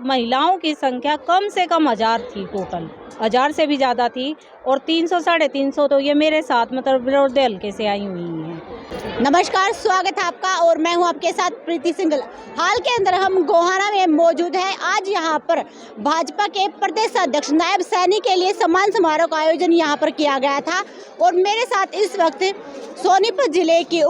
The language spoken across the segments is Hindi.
महिलाओं की संख्या कम से कम 1000 थी, टोटल 1000 से भी ज़्यादा थी। और 300 साढ़े 300 तो ये मेरे साथ मतलब विरोधी हल्के से आई हुई हैं। नमस्कार, स्वागत है आपका और मैं हूं आपके साथ प्रीति सिंघल। हाल के अंदर हम गोहाना में मौजूद हैं। आज यहां पर भाजपा के प्रदेश अध्यक्ष नायब सैनी के लिए सम्मान समारोह का आयोजन यहां पर किया गया था और मेरे साथ इस वक्त सोनीपत जिले की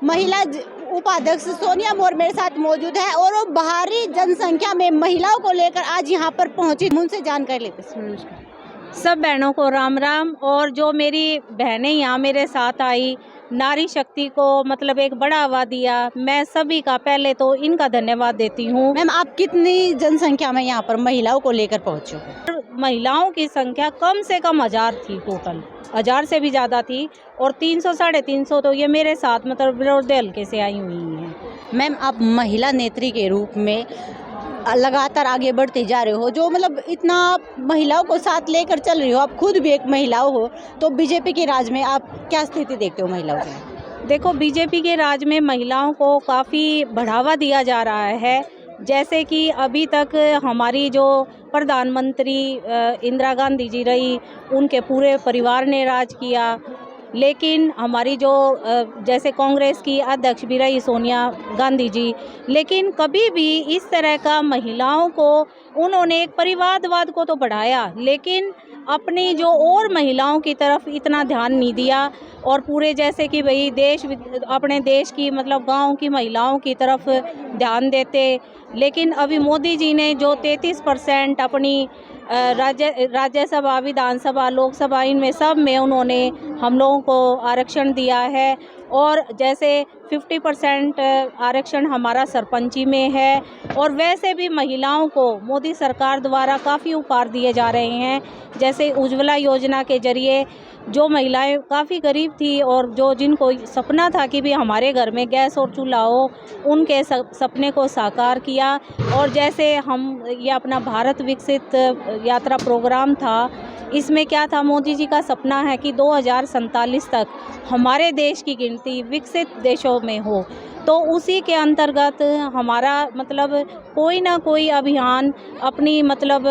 महिला उपाध्यक्ष सोनिया मोर मेरे साथ मौजूद है और वो भारी जनसंख्या में महिलाओं को लेकर आज यहाँ पर पहुंची। उनसे जानकारी लेते हैं। सब बहनों को राम राम। और जो मेरी बहनें यहाँ मेरे साथ आई, नारी शक्ति को मतलब एक बढ़ावा दिया, मैं सभी का पहले तो इनका धन्यवाद देती हूँ। मैम, आप कितनी जनसंख्या में यहाँ पर महिलाओं को लेकर पहुँचे हो? महिलाओं की संख्या कम से कम 1000 थी, टोटल 1000 से भी ज़्यादा थी। और 300 साढ़े 300 तो ये मेरे साथ मतलब विरोधी हल्के से आई हुई हैं। मैम, आप महिला नेत्री के रूप में लगातार आगे बढ़ते जा रहे हो, जो मतलब इतना महिलाओं को साथ लेकर चल रही हो, आप खुद भी एक महिला हो, तो बीजेपी के राज में आप क्या स्थिति देखते हो महिलाओं की? देखो, बीजेपी के राज में महिलाओं को काफ़ी बढ़ावा दिया जा रहा है। जैसे कि अभी तक हमारी जो प्रधानमंत्री इंदिरा गांधी जी रही, उनके पूरे परिवार ने राज किया। लेकिन हमारी जो जैसे कांग्रेस की अध्यक्ष भी रही सोनिया गांधी जी, लेकिन कभी भी इस तरह का महिलाओं को उन्होंने एक परिवारवाद को तो बढ़ाया, लेकिन अपनी जो और महिलाओं की तरफ इतना ध्यान नहीं दिया। और पूरे जैसे कि भाई अपने देश की मतलब गांव की महिलाओं की तरफ ध्यान देते। लेकिन अभी मोदी जी ने जो 33% अपनी राज्यसभा, विधानसभा, लोकसभा, इनमें सब में उन्होंने हम लोगों को आरक्षण दिया है। और जैसे 50% आरक्षण हमारा सरपंची में है। और वैसे भी महिलाओं को मोदी सरकार द्वारा काफ़ी उपहार दिए जा रहे हैं। जैसे उज्ज्वला योजना के जरिए जो महिलाएं काफ़ी गरीब थी और जिनको सपना था कि भी हमारे घर में गैस और चूल्हा हो, उनके सपने को साकार किया। और जैसे हम ये अपना भारत विकसित यात्रा प्रोग्राम था, इसमें क्या था, मोदी जी का सपना है कि 2047 तक हमारे देश की गिनती विकसित देशों में हो। तो उसी के अंतर्गत हमारा मतलब कोई ना कोई अभियान अपनी मतलब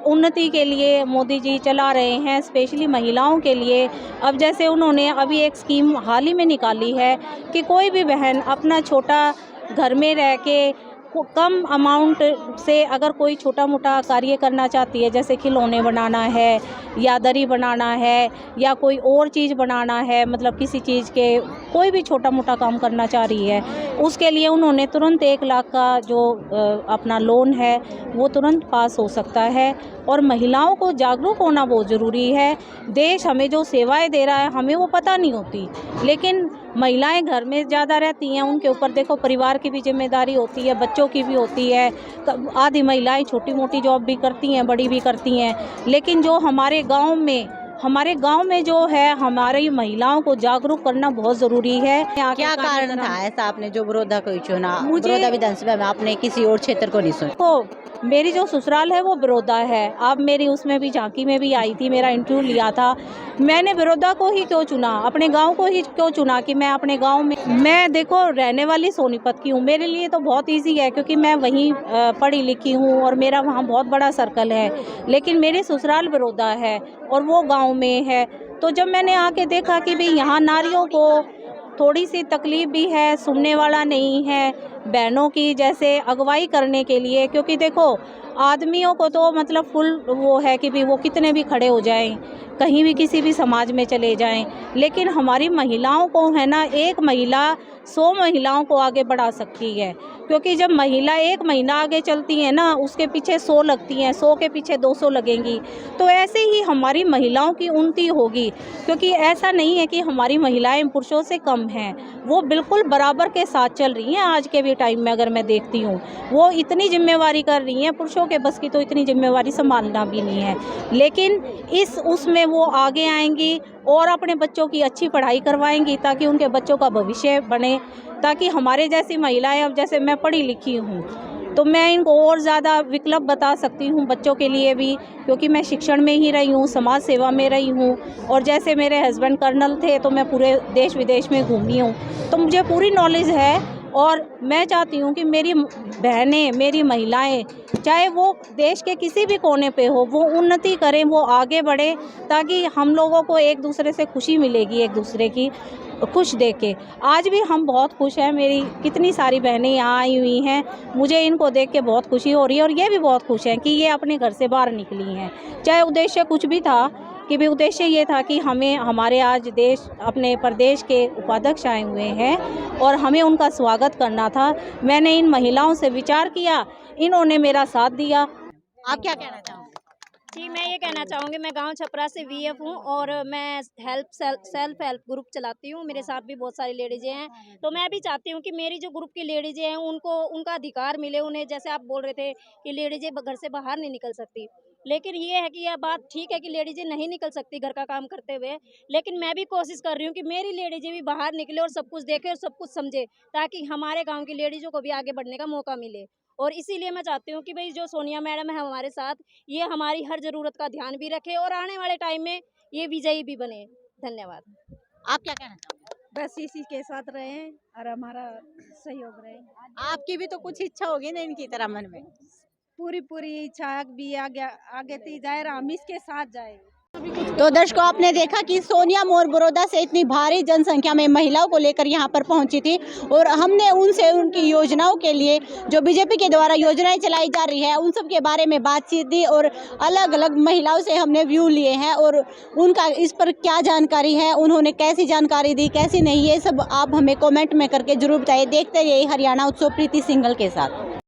उन्नति के लिए मोदी जी चला रहे हैं, स्पेशली महिलाओं के लिए। अब जैसे उन्होंने अभी एक स्कीम हाल ही में निकाली है कि कोई भी बहन अपना छोटा घर में रह के कम अमाउंट से अगर कोई छोटा मोटा कार्य करना चाहती है, जैसे खिलौने बनाना है या दरी बनाना है या कोई और चीज़ बनाना है, मतलब किसी चीज़ के कोई भी छोटा मोटा काम करना चाह रही है, उसके लिए उन्होंने तुरंत 1 लाख का जो अपना लोन है वो तुरंत पास हो सकता है। और महिलाओं को जागरूक होना बहुत ज़रूरी है। देश हमें जो सेवाएं दे रहा है हमें वो पता नहीं होती, लेकिन महिलाएं घर में ज़्यादा रहती हैं, उनके ऊपर देखो परिवार की भी जिम्मेदारी होती है, बच्चों की भी होती है। आधी महिलाएं छोटी मोटी जॉब भी करती हैं, बड़ी भी करती हैं। लेकिन जो हमारे गांव में जो है, हमारी महिलाओं को जागरूक करना बहुत ज़रूरी है। क्या कारण था ऐसा आपने जो बड़ौदा को चुना? बड़ौदा विधानसभा में आपने किसी और क्षेत्र को नहीं सुना? तो मेरी जो ससुराल है वो बड़ौदा है। अब मेरी उसमें भी झांकी में भी आई थी, मेरा इंटरव्यू लिया था। मैंने बड़ौदा को ही क्यों चुना, अपने गांव को ही क्यों चुना कि मैं अपने गांव में, मैं देखो रहने वाली सोनीपत की हूँ, मेरे लिए तो बहुत इजी है क्योंकि मैं वहीं पढ़ी लिखी हूँ और मेरा वहाँ बहुत बड़ा सर्कल है। लेकिन मेरी ससुराल बड़ौदा है और वो गाँव में है। तो जब मैंने आके देखा कि भाई यहाँ नारियों को थोड़ी सी तकलीफ भी है, सुनने वाला नहीं है बहनों की जैसे अगुवाई करने के लिए, क्योंकि देखो आदमियों को तो मतलब फुल वो है कि भी वो कितने भी खड़े हो जाएं, कहीं भी किसी भी समाज में चले जाएं, लेकिन हमारी महिलाओं को है ना, एक महिला 100 महिलाओं को आगे बढ़ा सकती है। क्योंकि जब महिला एक महीना आगे चलती है ना, उसके पीछे 100 लगती हैं, 100 के पीछे 200 लगेंगी। तो ऐसे ही हमारी महिलाओं की उन्नति होगी, क्योंकि ऐसा नहीं है कि हमारी महिलाएं पुरुषों से कम हैं, वो बिल्कुल बराबर के साथ चल रही हैं। आज के भी टाइम में अगर मैं देखती हूँ, वो इतनी जिम्मेवारी कर रही हैं, पुरुषों के बस की तो इतनी जिम्मेवारी संभालना भी नहीं है। लेकिन उसमें वो आगे आएंगी और अपने बच्चों की अच्छी पढ़ाई करवाएंगी ताकि उनके बच्चों का भविष्य बने, ताकि हमारे जैसी महिलाएं, अब जैसे मैं पढ़ी लिखी हूँ तो मैं इनको और ज़्यादा विकल्प बता सकती हूँ बच्चों के लिए भी, क्योंकि मैं शिक्षण में ही रही हूँ, समाज सेवा में रही हूँ। और जैसे मेरे हस्बैंड कर्नल थे तो मैं पूरे देश विदेश में घूमी हूँ, तो मुझे पूरी नॉलेज है और मैं चाहती हूँ कि मेरी बहनें, मेरी महिलाएं, चाहे वो देश के किसी भी कोने पे हो, वो उन्नति करें, वो आगे बढ़े, ताकि हम लोगों को एक दूसरे से खुशी मिलेगी, एक दूसरे की खुश देख के। आज भी हम बहुत खुश हैं, मेरी कितनी सारी बहनें यहाँ आई हुई हैं, मुझे इनको देख के बहुत खुशी हो रही है और ये भी बहुत खुश हैं कि ये अपने घर से बाहर निकली हैं। चाहे उद्देश्य कुछ भी था, कि भी उद्देश्य ये था कि हमें हमारे आज देश अपने प्रदेश के उपाध्यक्ष आए हुए हैं और हमें उनका स्वागत करना था। मैंने इन महिलाओं से विचार किया, इन्होंने मेरा साथ दिया। आप क्या कहना चाहोगे? जी, मैं ये कहना चाहूँगी, मैं गांव छपरा से वीएफ हूँ और मैं सेल्फ हेल्प ग्रुप चलाती हूँ। मेरे साथ भी बहुत सारी लेडीज़ें हैं, तो मैं भी चाहती हूँ कि मेरी जो ग्रुप की लेडीज़ें हैं उनको उनका अधिकार मिले। उन्हें, जैसे आप बोल रहे थे कि लेडीज़ें घर से बाहर नहीं निकल सकती, लेकिन ये है कि यह बात ठीक है कि लेडीज़ें नहीं निकल सकती घर का काम करते हुए, लेकिन मैं भी कोशिश कर रही हूँ कि मेरी लेडीज़ें भी बाहर निकले और सब कुछ देखे और सब कुछ समझे, ताकि हमारे गाँव की लेडीज़ों को भी आगे बढ़ने का मौका मिले। और इसीलिए मैं चाहती हूँ कि भाई जो सोनिया मैडम है हमारे साथ, ये हमारी हर ज़रूरत का ध्यान भी रखे और आने वाले टाइम में ये विजयी भी बने। धन्यवाद। आप क्या कहना चाहोगे? बस इसी के साथ रहें और हमारा सहयोग रहे। आपकी भी तो कुछ इच्छा होगी ना इनकी तरह मन में। पूरी इच्छा भी आगे ती जाए, हम इसके साथ जाए। तो दर्शकों, आपने देखा कि सोनिया मोर बड़ौदा से इतनी भारी जनसंख्या में महिलाओं को लेकर यहाँ पर पहुँची थी और हमने उनसे उनकी योजनाओं के लिए, जो बीजेपी के द्वारा योजनाएं चलाई जा रही है, उन सब के बारे में बातचीत दी और अलग अलग महिलाओं से हमने व्यू लिए हैं और उनका इस पर क्या जानकारी है, उन्होंने कैसी जानकारी दी, कैसी नहीं, ये सब आप हमें कॉमेंट में करके जरूर बताइए। देखते रहिए हरियाणा उत्सव प्रीति सिंघल के साथ।